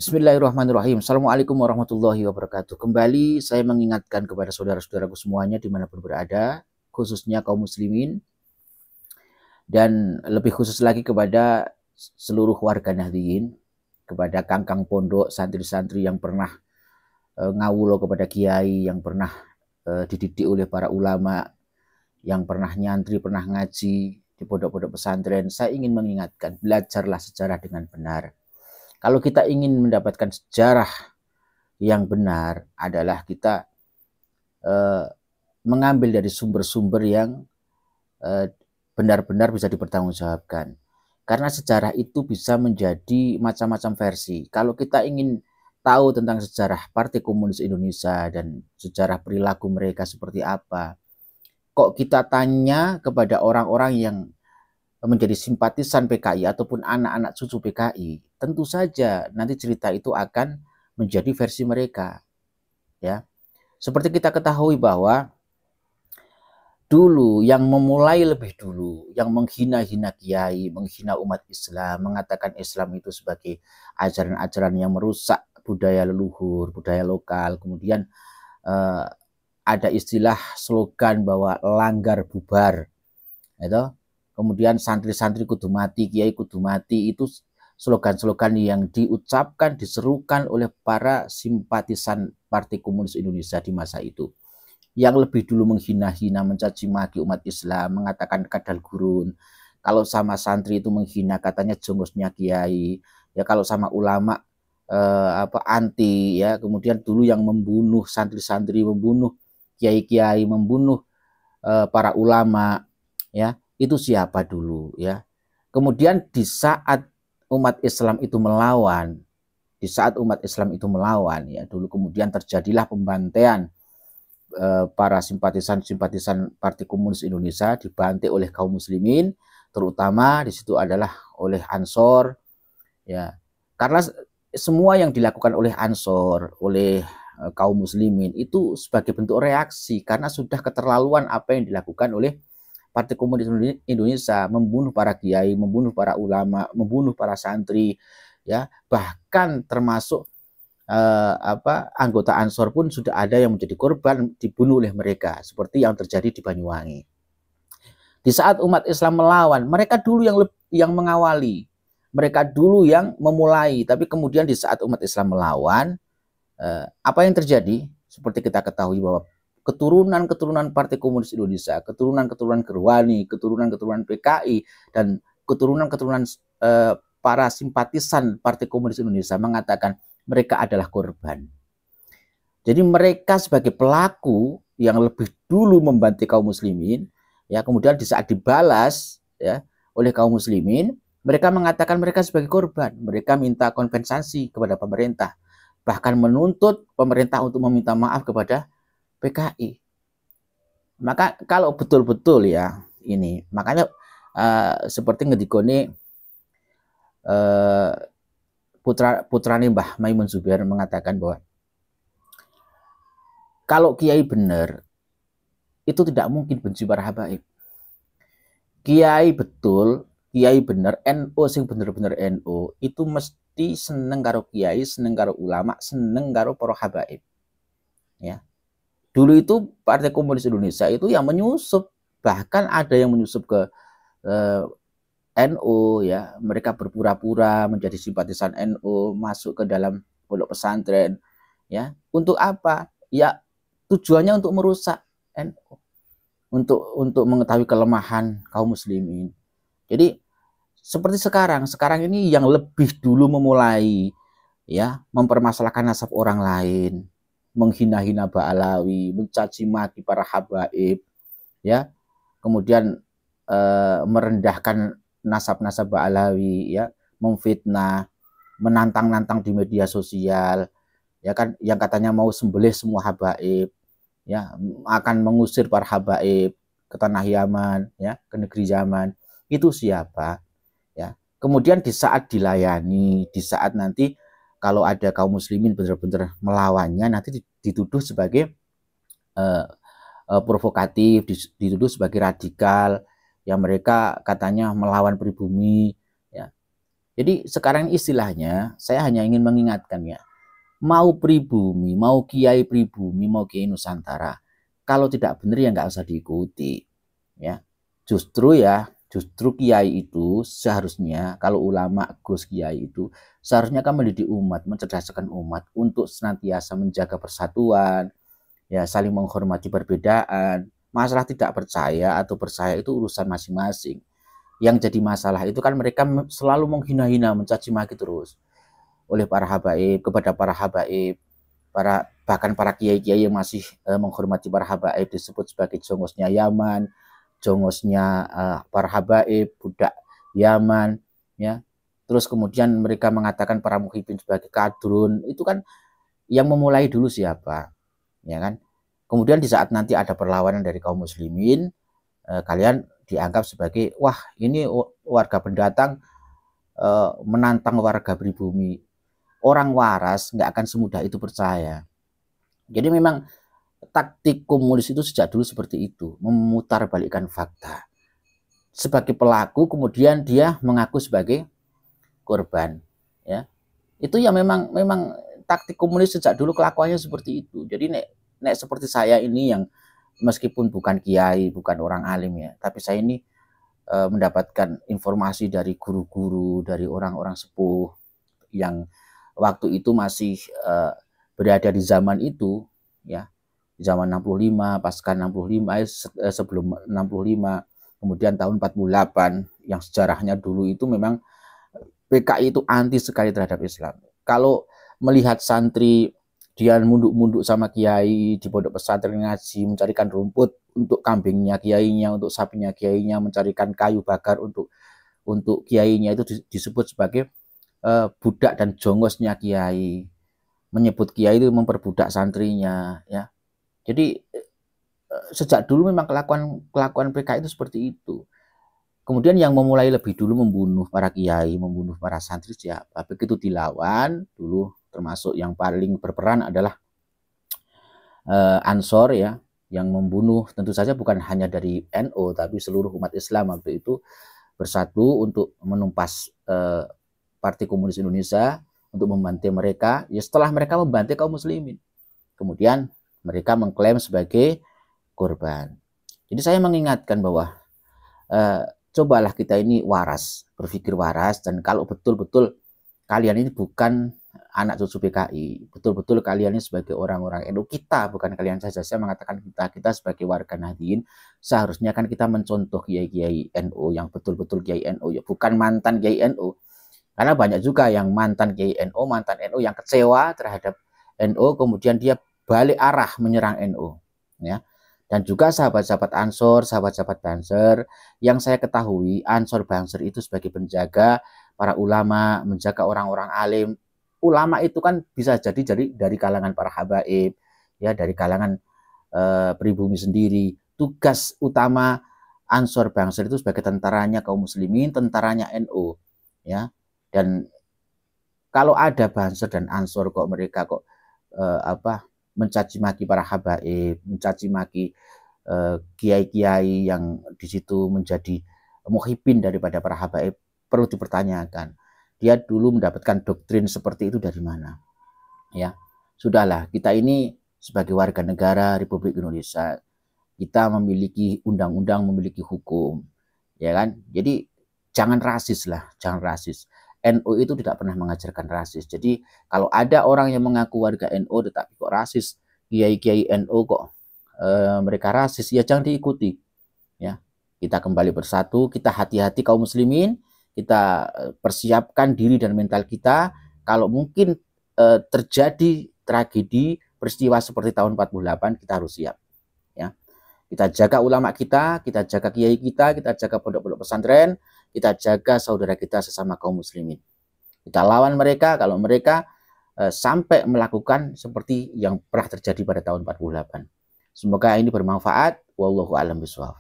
Bismillahirrahmanirrahim. Assalamualaikum warahmatullahi wabarakatuh. Kembali saya mengingatkan kepada saudara-saudaraku semuanya dimanapun berada, khususnya kaum muslimin, dan lebih khusus lagi kepada seluruh warga Nahdliyin, kepada kangkang pondok, santri-santri yang pernah ngawulo kepada kiai, yang pernah dididik oleh para ulama, yang pernah nyantri, pernah ngaji di pondok-pondok pesantren. Saya ingin mengingatkan, belajarlah sejarah dengan benar. Kalau kita ingin mendapatkan sejarah yang benar adalah kita mengambil dari sumber-sumber yang benar-benar bisa dipertanggungjawabkan. Karena sejarah itu bisa menjadi macam-macam versi. Kalau kita ingin tahu tentang sejarah Partai Komunis Indonesia dan sejarah perilaku mereka seperti apa, kok kita tanya kepada orang-orang yang menjadi simpatisan PKI ataupun anak-anak cucu PKI, tentu saja nanti cerita itu akan menjadi versi mereka. Ya, seperti kita ketahui bahwa dulu yang memulai lebih dulu, yang menghina-hina kiai, menghina umat Islam, mengatakan Islam itu sebagai ajaran-ajaran yang merusak budaya leluhur, budaya lokal. Kemudian ada istilah slogan bahwa langgar bubar, itu. Kemudian santri-santri kudu mati, kiai kudu mati, itu slogan-slogan yang diucapkan, diserukan oleh para simpatisan Partai Komunis Indonesia di masa itu. Yang lebih dulu menghina-hina, mencaci maki umat Islam, mengatakan kadal gurun. Kalau sama santri itu menghina, katanya jongosnya kiai. Ya kalau sama ulama anti, ya. Kemudian dulu yang membunuh santri-santri, membunuh kiai-kiai, membunuh para ulama, ya. Itu siapa dulu, ya. Kemudian di saat umat Islam itu melawan, ya, dulu kemudian terjadilah pembantaian para simpatisan Partai Komunis Indonesia, dibantai oleh kaum muslimin, terutama di situ adalah oleh Ansor, ya. Karena semua yang dilakukan oleh Ansor, oleh kaum muslimin itu sebagai bentuk reaksi karena sudah keterlaluan apa yang dilakukan oleh Partai Komunis Indonesia, membunuh para kiai, membunuh para ulama, membunuh para santri, ya, bahkan termasuk anggota Ansor pun sudah ada yang menjadi korban dibunuh oleh mereka, seperti yang terjadi di Banyuwangi. Di saat umat Islam melawan, mereka dulu yang mengawali, mereka dulu yang memulai, tapi kemudian di saat umat Islam melawan, apa yang terjadi? Seperti kita ketahui bahwa keturunan-keturunan Partai Komunis Indonesia, keturunan-keturunan Gerwani, keturunan-keturunan PKI, dan keturunan-keturunan para simpatisan Partai Komunis Indonesia mengatakan mereka adalah korban. Jadi mereka sebagai pelaku yang lebih dulu membantai kaum muslimin, ya, kemudian di saat dibalas, ya, oleh kaum muslimin, mereka mengatakan mereka sebagai korban. Mereka minta kompensasi kepada pemerintah, bahkan menuntut pemerintah untuk meminta maaf kepada PKI. Maka kalau betul-betul, ya, ini makanya seperti ngedikone putrane Mbah Maimun Zubair mengatakan bahwa kalau kiai benar itu tidak mungkin benci para habaib. Kiai betul, kiai benar, NU sing bener-bener NU itu mesti seneng karo kiai, seneng karo ulama, seneng karo para habaib. Ya. Dulu itu Partai Komunis Indonesia itu yang menyusup, bahkan ada yang menyusup ke NU, ya. Mereka berpura-pura menjadi simpatisan NU, masuk ke dalam pondok pesantren, ya. Untuk apa? Ya tujuannya untuk merusak NU, untuk mengetahui kelemahan kaum muslimin. Jadi seperti sekarang ini yang lebih dulu memulai, ya, mempermasalahkan nasab orang lain, menghina-hina Ba'alawi, mencaci maki para habaib, ya, kemudian merendahkan nasab-nasab Ba'alawi, ya, memfitnah, menantang-nantang di media sosial, ya kan, yang katanya mau sembelih semua habaib, ya, akan mengusir para habaib ke tanah Yaman, ya, ke negeri Yaman. Itu siapa, ya. Kemudian di saat dilayani, di saat nanti kalau ada kaum muslimin benar-benar melawannya, nanti dituduh sebagai provokatif, dituduh sebagai radikal, yang mereka katanya melawan pribumi, ya. Jadi sekarang istilahnya saya hanya ingin mengingatkan ya, mau pribumi, mau kiai pribumi, mau kiai Nusantara, kalau tidak benar ya nggak usah diikuti. Ya, justru kiai itu seharusnya, kalau ulama Gus Kiai itu seharusnya kan mendidik umat, mencerdaskan umat untuk senantiasa menjaga persatuan, ya saling menghormati perbedaan. Masalah tidak percaya atau percaya itu urusan masing-masing. Yang jadi masalah itu kan mereka selalu menghina-hina, mencaci maki terus oleh para habaib, kepada para habaib, bahkan para kiai-kiai yang masih menghormati para habaib disebut sebagai jongosnya Yaman, jongosnya para habaib, budak Yaman, ya. Terus kemudian mereka mengatakan para muhibin sebagai kadrun. Itu kan yang memulai dulu siapa, ya kan? Kemudian di saat nanti ada perlawanan dari kaum muslimin, kalian dianggap sebagai wah ini warga pendatang menantang warga pribumi. Orang waras nggak akan semudah itu percaya. Jadi memang taktik komunis itu sejak dulu seperti itu, memutarbalikkan fakta. Sebagai pelaku kemudian dia mengaku sebagai korban, ya. Itu ya memang taktik komunis sejak dulu kelakuannya seperti itu. Jadi nek seperti saya ini yang meskipun bukan kiai, bukan orang alim ya, tapi saya ini mendapatkan informasi dari guru-guru, dari orang-orang sepuh yang waktu itu masih berada di zaman itu, ya, di zaman 65, pasca 65, sebelum 65, kemudian tahun 48, yang sejarahnya dulu itu memang PKI itu anti sekali terhadap Islam. Kalau melihat santri dia munduk-munduk sama kiai di pondok pesantren ngaji, mencarikan rumput untuk kambingnya kiainya, untuk sapinya kiainya, mencarikan kayu bakar untuk kiainya, itu disebut sebagai budak dan jongosnya kiai. Menyebut kiai itu memperbudak santrinya, ya. Jadi sejak dulu memang kelakuan PKI itu seperti itu. Kemudian yang memulai lebih dulu membunuh para kiai, membunuh para santri siapa? Begitu dilawan dulu, termasuk yang paling berperan adalah Ansor, ya, yang membunuh tentu saja bukan hanya dari NU tapi seluruh umat Islam waktu itu bersatu untuk menumpas Partai Komunis Indonesia, untuk membantai mereka. Ya setelah mereka membantai kaum muslimin, kemudian mereka mengklaim sebagai korban. Jadi saya mengingatkan bahwa cobalah kita ini waras, berpikir waras, dan kalau betul-betul kalian ini bukan anak cucu PKI, betul-betul kalian ini sebagai orang-orang NU, kita bukan kalian saja, saya mengatakan kita sebagai warga Nahdien seharusnya kan kita mencontoh kiai-kiai NU yang betul-betul kiai NU, ya, bukan mantan kiai NU. Karena banyak juga yang mantan kiai NU, mantan NU yang kecewa terhadap NU, kemudian dia balik arah menyerang NU, ya. Dan juga sahabat-sahabat Ansor, sahabat-sahabat Banser, yang saya ketahui Ansor Banser itu sebagai penjaga para ulama, menjaga orang-orang alim. Ulama itu kan bisa jadi dari kalangan para habaib, ya, dari kalangan pribumi sendiri. Tugas utama Ansor Banser itu sebagai tentaranya kaum muslimin, tentaranya NU, ya. Dan kalau ada Banser dan Ansor kok mereka kok mencaci maki para habaib, mencaci maki kiai-kiai yang di situ menjadi muhibin daripada para habaib, perlu dipertanyakan. Dia dulu mendapatkan doktrin seperti itu dari mana? Ya, sudahlah, kita ini sebagai warga negara Republik Indonesia, kita memiliki undang-undang, memiliki hukum, ya kan? Jadi jangan rasis lah, jangan rasis. NU itu tidak pernah mengajarkan rasis. Jadi kalau ada orang yang mengaku warga NU tetapi kok rasis, kiai-kiai NU kok mereka rasis, ya jangan diikuti. Ya, kita kembali bersatu, kita hati-hati kaum muslimin, kita persiapkan diri dan mental kita. Kalau mungkin terjadi tragedi peristiwa seperti tahun 48, kita harus siap. Ya, kita jaga ulama kita jaga kiai kita jaga pondok-pondok pesantren, kita jaga saudara kita sesama kaum muslimin. Kita lawan mereka kalau mereka sampai melakukan seperti yang pernah terjadi pada tahun 48. Semoga ini bermanfaat. Wallahu a'lam bishawab.